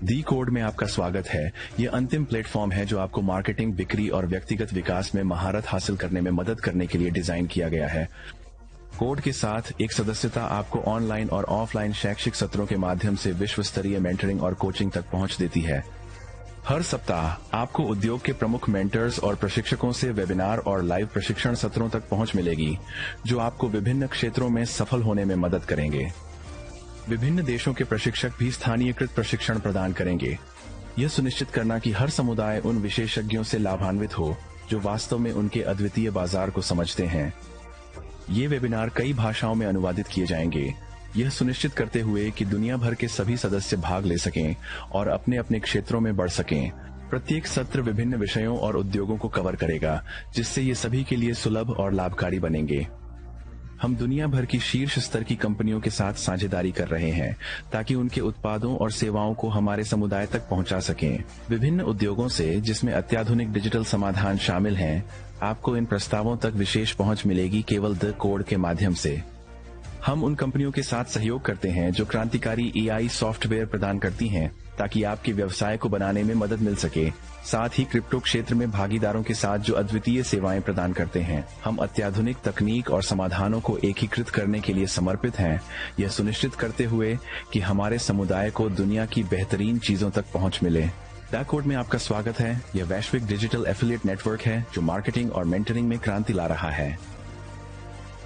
दी code में आपका स्वागत है। ये अंतिम प्लेटफॉर्म है जो आपको मार्केटिंग, बिक्री और व्यक्तिगत विकास में महारत हासिल करने में मदद करने के लिए डिजाइन किया गया है। कोड के साथ एक सदस्यता आपको ऑनलाइन और ऑफलाइन शैक्षिक सत्रों के माध्यम से विश्व स्तरीय मेंटरिंग और कोचिंग तक पहुंच देती है। हर सप्ताह आपको उद्योग के प्रमुख मेंटर्स और प्रशिक्षकों से वेबिनार और लाइव प्रशिक्षण सत्रों तक पहुंच मिलेगी, जो आपको विभिन्न क्षेत्रों में सफल होने में मदद करेंगे। विभिन्न देशों के प्रशिक्षक भी स्थानीयकृत प्रशिक्षण प्रदान करेंगे, यह सुनिश्चित करना कि हर समुदाय उन विशेषज्ञों से लाभान्वित हो जो वास्तव में उनके अद्वितीय बाजार को समझते हैं। ये वेबिनार कई भाषाओं में अनुवादित किए जाएंगे, यह सुनिश्चित करते हुए कि दुनिया भर के सभी सदस्य भाग ले सकें और अपने अपने क्षेत्रों में बढ़ सकें। प्रत्येक सत्र विभिन्न विषयों और उद्योगों को कवर करेगा, जिससे ये सभी के लिए सुलभ और लाभकारी बनेंगे। हम दुनिया भर की शीर्ष स्तर की कंपनियों के साथ साझेदारी कर रहे हैं ताकि उनके उत्पादों और सेवाओं को हमारे समुदाय तक पहुंचा सकें। विभिन्न उद्योगों से, जिसमें अत्याधुनिक डिजिटल समाधान शामिल हैं, आपको इन प्रस्तावों तक विशेष पहुंच मिलेगी केवल द कोड के माध्यम से। हम उन कंपनियों के साथ सहयोग करते हैं जो क्रांतिकारी एआई सॉफ्टवेयर प्रदान करती हैं ताकि आपके व्यवसाय को बनाने में मदद मिल सके। साथ ही क्रिप्टो क्षेत्र में भागीदारों के साथ जो अद्वितीय सेवाएं प्रदान करते हैं। हम अत्याधुनिक तकनीक और समाधानों को एकीकृत करने के लिए समर्पित हैं, यह सुनिश्चित करते हुए कि हमारे समुदाय को दुनिया की बेहतरीन चीजों तक पहुंच मिले। द कोड में आपका स्वागत है। यह वैश्विक डिजिटल एफिलिएट नेटवर्क है जो मार्केटिंग और मेंटरिंग में क्रांति ला रहा है।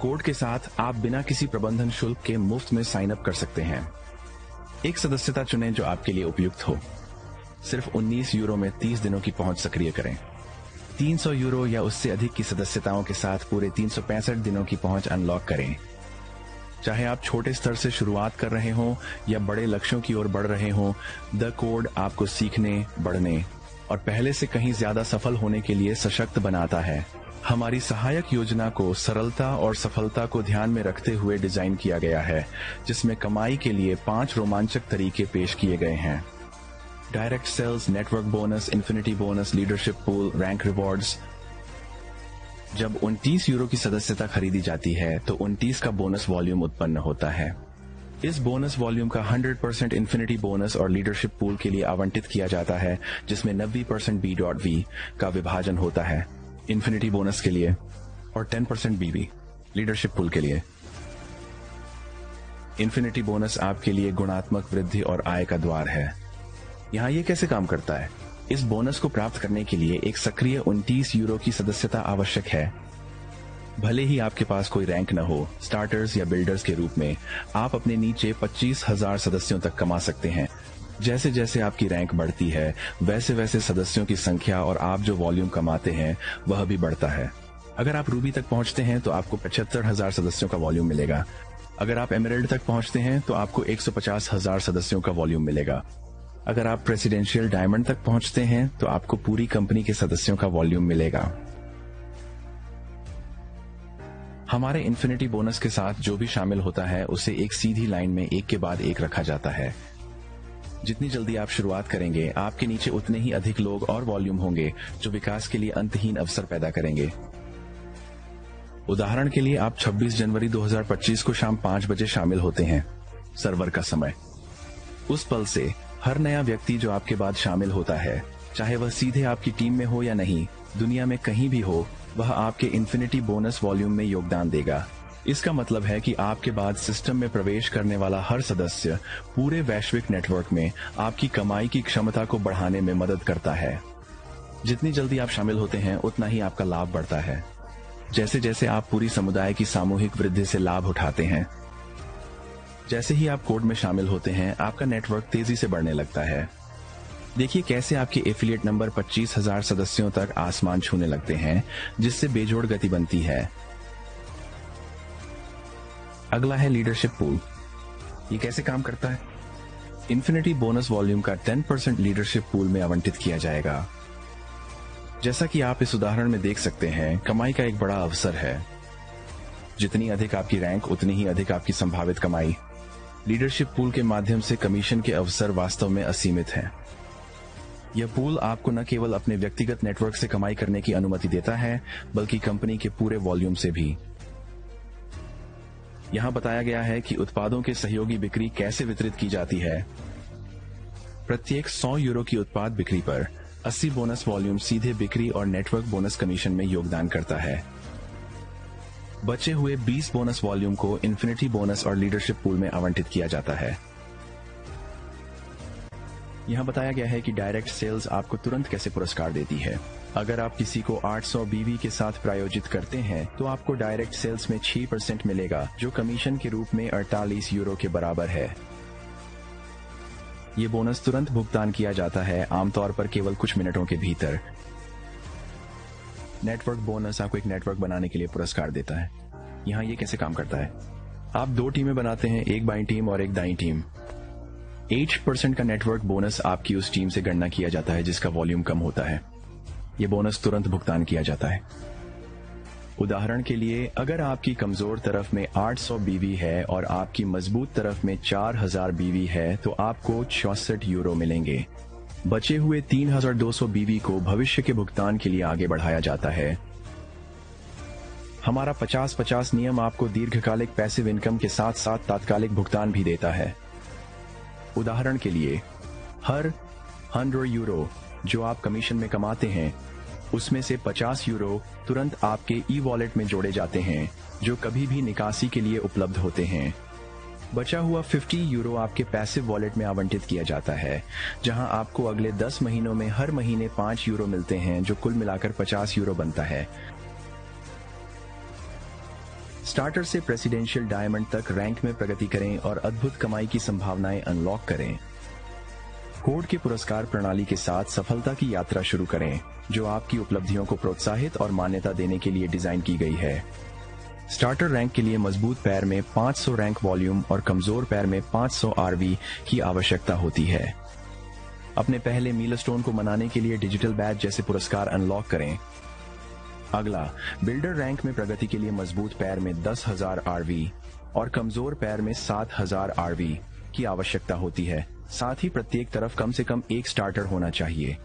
कोड के साथ आप बिना किसी प्रबंधन शुल्क के मुफ्त में साइन अप कर सकते हैं। एक सदस्यता चुनें जो आपके लिए उपयुक्त हो। सिर्फ 19 यूरो में 30 दिनों की पहुंच सक्रिय करें। 300 यूरो या उससे अधिक की सदस्यताओं के साथ पूरे 365 दिनों की पहुंच अनलॉक करें। चाहे आप छोटे स्तर से शुरुआत कर रहे हों या बड़े लक्ष्यों की ओर बढ़ रहे हों, द कोड आपको सीखने, बढ़ने और पहले से कहीं ज्यादा सफल होने के लिए सशक्त बनाता है। हमारी सहायक योजना को सरलता और सफलता को ध्यान में रखते हुए डिजाइन किया गया है, जिसमें कमाई के लिए 5 रोमांचक तरीके पेश किए गए हैं। Direct sales, network bonus, infinity bonus, leadership pool, rank rewards. जब 29 यूरो की सदस्यता खरीदी जाती है तो 29 का बोनस वॉल्यूम उत्पन्न होता है। इस बोनस वॉल्यूम का 100% इन्फिनिटी बोनस और लीडरशिप पूल के लिए आवंटित किया जाता है, जिसमें 90% B.V का विभाजन होता है इन्फिनिटी बोनस के लिए और 10% BV लीडरशिप पूल के लिए। इन्फिनिटी बोनस आपके लिए गुणात्मक वृद्धि और आय का द्वार है। यहाँ ये कैसे काम करता है? इस बोनस को प्राप्त करने के लिए एक सक्रिय 29 यूरो की सदस्यता आवश्यक है। भले ही आपके पास कोई रैंक न हो, स्टार्टर्स या बिल्डर्स के रूप में आप अपने नीचे 25,000 सदस्यों तक कमा सकते हैं। जैसे जैसे आपकी रैंक बढ़ती है, वैसे वैसे सदस्यों की संख्या और आप जो वॉल्यूम कमाते हैं वह भी बढ़ता है। अगर आप रूबी तक पहुंचते हैं तो आपको 75,000 सदस्यों का वॉल्यूम मिलेगा। अगर आप एमरल्ड तक पहुंचते हैं तो आपको 150,000 सदस्यों का वॉल्यूम मिलेगा। अगर आप प्रेसिडेंशियल डायमंड तक पहुंचते हैं तो आपको पूरी कंपनी के सदस्यों का वॉल्यूम मिलेगा। हमारे इन्फिनिटी बोनस के साथ जो भी शामिल होता है उसे एक सीधी लाइन में एक के बाद एक रखा जाता है। जितनी जल्दी आप शुरुआत करेंगे, आपके नीचे उतने ही अधिक लोग और वॉल्यूम होंगे जो विकास के लिए अंतहीन अवसर पैदा करेंगे। उदाहरण के लिए, आप 26 जनवरी 2025 को शाम 5 बजे शामिल होते हैं, सर्वर का समय। उस पल से हर नया व्यक्ति जो आपके बाद शामिल होता है, चाहे वह सीधे आपकी टीम में हो या नहीं, दुनिया में कहीं भी हो, वह आपके इन्फिनिटी बोनस वॉल्यूम में योगदान देगा। इसका मतलब है कि आपके बाद सिस्टम में प्रवेश करने वाला हर सदस्य पूरे वैश्विक नेटवर्क में आपकी कमाई की क्षमता को बढ़ाने में मदद करता है। जितनी जल्दी आप शामिल होते हैं, उतना ही आपका लाभ बढ़ता है। जैसे जैसे आप पूरी समुदाय की सामूहिक वृद्धि से लाभ उठाते हैं, जैसे ही आप कोड में शामिल होते हैं, आपका नेटवर्क तेजी से बढ़ने लगता है। देखिए कैसे आपके एफिलिएट नंबर 25,000 सदस्यों तक आसमान छूने लगते हैं, जिससे बेजोड़ गति बनती है। अगला है लीडरशिप पूल। ये कैसे काम करता है? इन्फिनिटी बोनस वॉल्यूम का 10% लीडरशिप पूल में आवंटित किया जाएगा। जैसा कि आप इस उदाहरण में देख सकते हैं, कमाई का एक बड़ा अवसर है। जितनी अधिक आपकी रैंक, उतनी ही अधिक आपकी संभावित कमाई। लीडरशिप पूल के माध्यम से कमीशन के अवसर वास्तव में असीमित हैं। यह पूल आपको न केवल अपने व्यक्तिगत नेटवर्क से कमाई करने की अनुमति देता है, बल्कि कंपनी के पूरे वॉल्यूम से भी। यहाँ बताया गया है कि उत्पादों के सहयोगी बिक्री कैसे वितरित की जाती है। प्रत्येक 100 यूरो की उत्पाद बिक्री पर 80 बोनस वॉल्यूम सीधे बिक्री और नेटवर्क बोनस कमीशन में योगदान करता है। बचे हुए 20 बोनस वॉल्यूम को इन्फिनिटी बोनस और लीडरशिप पूल में आवंटित किया जाता है। यहाँ बताया गया है कि डायरेक्ट सेल्स आपको तुरंत कैसे पुरस्कार देती है। अगर आप किसी को 800 बीवी के साथ प्रायोजित करते हैं तो आपको डायरेक्ट सेल्स में 6% मिलेगा, जो कमीशन के रूप में 48 यूरो के बराबर है। ये बोनस तुरंत भुगतान किया जाता है, आमतौर पर केवल कुछ मिनटों के भीतर। नेटवर्क बोनस आपको एक नेटवर्क बनाने के लिए पुरस्कार देता है। यहाँ ये कैसे काम करता है? आप 2 टीमें बनाते हैं, एक बाईं टीम और एक दाईं टीम। 8% का नेटवर्क बोनस आपकी उस टीम से गणना किया जाता है जिसका वॉल्यूम कम होता है। ये बोनस तुरंत भुगतान किया जाता है। उदाहरण के लिए, अगर आपकी कमजोर तरफ में 800 बीवी है और आपकी मजबूत तरफ में 4000 बीवी है तो आपको 64 यूरो मिलेंगे। बचे हुए 3200 बीवी को भविष्य के भुगतान के लिए आगे बढ़ाया जाता है। हमारा 50-50 नियम आपको दीर्घकालिक पैसिव इनकम के साथ साथ तात्कालिक भुगतान भी देता है। उदाहरण के लिए, हर 100 यूरो जो आप कमीशन में कमाते हैं, उसमें से 50 यूरो तुरंत आपके ई वॉलेट में जोड़े जाते हैं, जो कभी भी निकासी के लिए उपलब्ध होते हैं। बचा हुआ 50 यूरो आपके पैसिव वॉलेट में आवंटित किया जाता है, जहां आपको अगले 10 महीनों में हर महीने 5 यूरो मिलते हैं, जो कुल मिलाकर 50 यूरो बनता है। स्टार्टर से प्रेसिडेंशियल डायमंड तक रैंक में प्रगति करें और अद्भुत कमाई की संभावनाएं अनलॉक करें। कोड के पुरस्कार प्रणाली के साथ सफलता की यात्रा शुरू करें, जो आपकी उपलब्धियों को प्रोत्साहित और मान्यता देने के लिए डिजाइन की गई है। स्टार्टर रैंक के लिए मजबूत पैर में 500 रैंक वॉल्यूम और कमजोर पैर में 500 आरवी की आवश्यकता होती है। अपने पहले मीलस्टोन को मनाने के लिए डिजिटल बैज जैसे पुरस्कार अनलॉक करें। अगला, बिल्डर रैंक में प्रगति के लिए मजबूत पैर में 10,000 आरवी और कमजोर पैर में 7,000 आरवी की आवश्यकता होती है। साथ ही प्रत्येक तरफ कम से कम एक स्टार्टर होना चाहिए।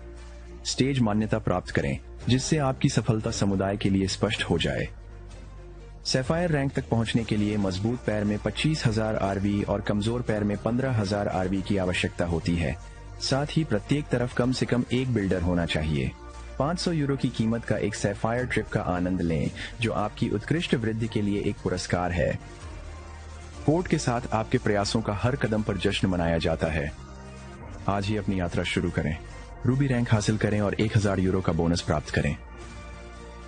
स्टेज मान्यता प्राप्त करें, जिससे आपकी सफलता समुदाय के लिए स्पष्ट हो जाए। सैफायर रैंक तक पहुंचने के लिए मजबूत पैर में 25,000 आरवी और कमजोर पैर में 15,000 आरवी की आवश्यकता होती है। साथ ही प्रत्येक तरफ कम से कम एक बिल्डर होना चाहिए। 500 यूरो की कीमत का एक सैफायर ट्रिप का आनंद लें, जो आपकी उत्कृष्ट वृद्धि के लिए एक पुरस्कार है। कोड के साथ आपके प्रयासों का हर कदम पर जश्न मनाया जाता है। आज ही अपनी यात्रा शुरू करें, रूबी रैंक हासिल करें और 1000 यूरो का बोनस प्राप्त करें।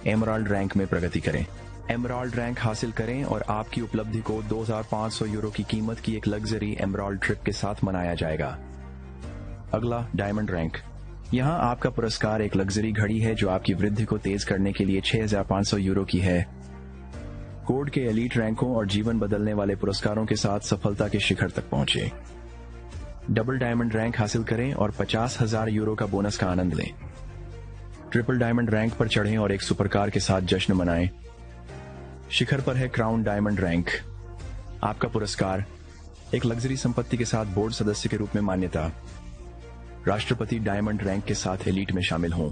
एमराल्ड रैंक में प्रगति करें। एमराल्ड रैंक हासिल करें और आपकी उपलब्धि को 2500 यूरो की कीमत की एक लग्जरी एमराल्ड ट्रिप के साथ मनाया जाएगा। अगला, डायमंड रैंक। यहाँ आपका पुरस्कार एक लग्जरी घड़ी है जो आपकी वृद्धि को तेज करने के लिए 6500 यूरो की है। कोड के एलीट रैंकों और जीवन बदलने वाले पुरस्कारों के साथ सफलता के शिखर तक पहुंचे। डबल डायमंड रैंक हासिल करें और 50,000 यूरो का बोनस का आनंद लें। ट्रिपल डायमंड रैंक पर चढ़ें और एक सुपरकार के साथ जश्न मनाएं। शिखर पर है क्राउन डायमंड रैंक। आपका पुरस्कार एक लग्जरी संपत्ति के साथ बोर्ड सदस्य के रूप में मान्यता। राष्ट्रपति डायमंड रैंक के साथ एलीट में शामिल हों।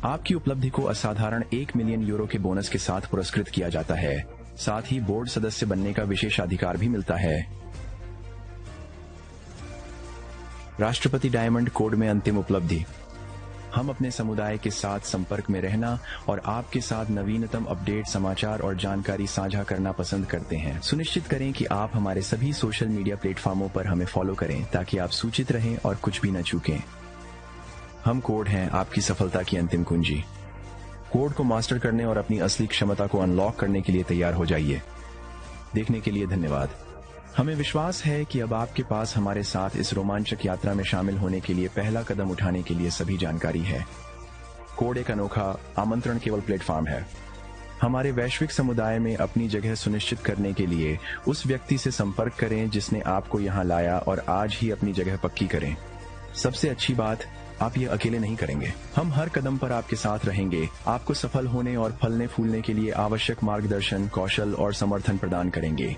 आपकी उपलब्धि को असाधारण 1 मिलियन यूरो के बोनस के साथ पुरस्कृत किया जाता है। साथ ही बोर्ड सदस्य बनने का विशेषाधिकार भी मिलता है। राष्ट्रपति डायमंड कोड में अंतिम उपलब्धि। हम अपने समुदाय के साथ संपर्क में रहना और आपके साथ नवीनतम अपडेट, समाचार और जानकारी साझा करना पसंद करते हैं। सुनिश्चित करें कि आप हमारे सभी सोशल मीडिया प्लेटफॉर्मों पर हमें फॉलो करें ताकि आप सूचित रहें और कुछ भी न चूकें। हम कोड हैं, आपकी सफलता की अंतिम कुंजी। कोड को मास्टर करने और अपनी असली क्षमता को अनलॉक करने के लिए तैयार हो जाइए। देखने के लिए धन्यवाद। हमें विश्वास है कि अब आपके पास हमारे साथ इस रोमांचक यात्रा में शामिल होने के लिए पहला कदम उठाने के लिए सभी जानकारी है। कोड एक अनोखा आमंत्रण केवल प्लेटफॉर्म है। हमारे वैश्विक समुदाय में अपनी जगह सुनिश्चित करने के लिए उस व्यक्ति से संपर्क करें जिसने आपको यहाँ लाया और आज ही अपनी जगह पक्की करें। सबसे अच्छी बात, आप ये अकेले नहीं करेंगे। हम हर कदम पर आपके साथ रहेंगे, आपको सफल होने और फलने फूलने के लिए आवश्यक मार्गदर्शन, कौशल और समर्थन प्रदान करेंगे।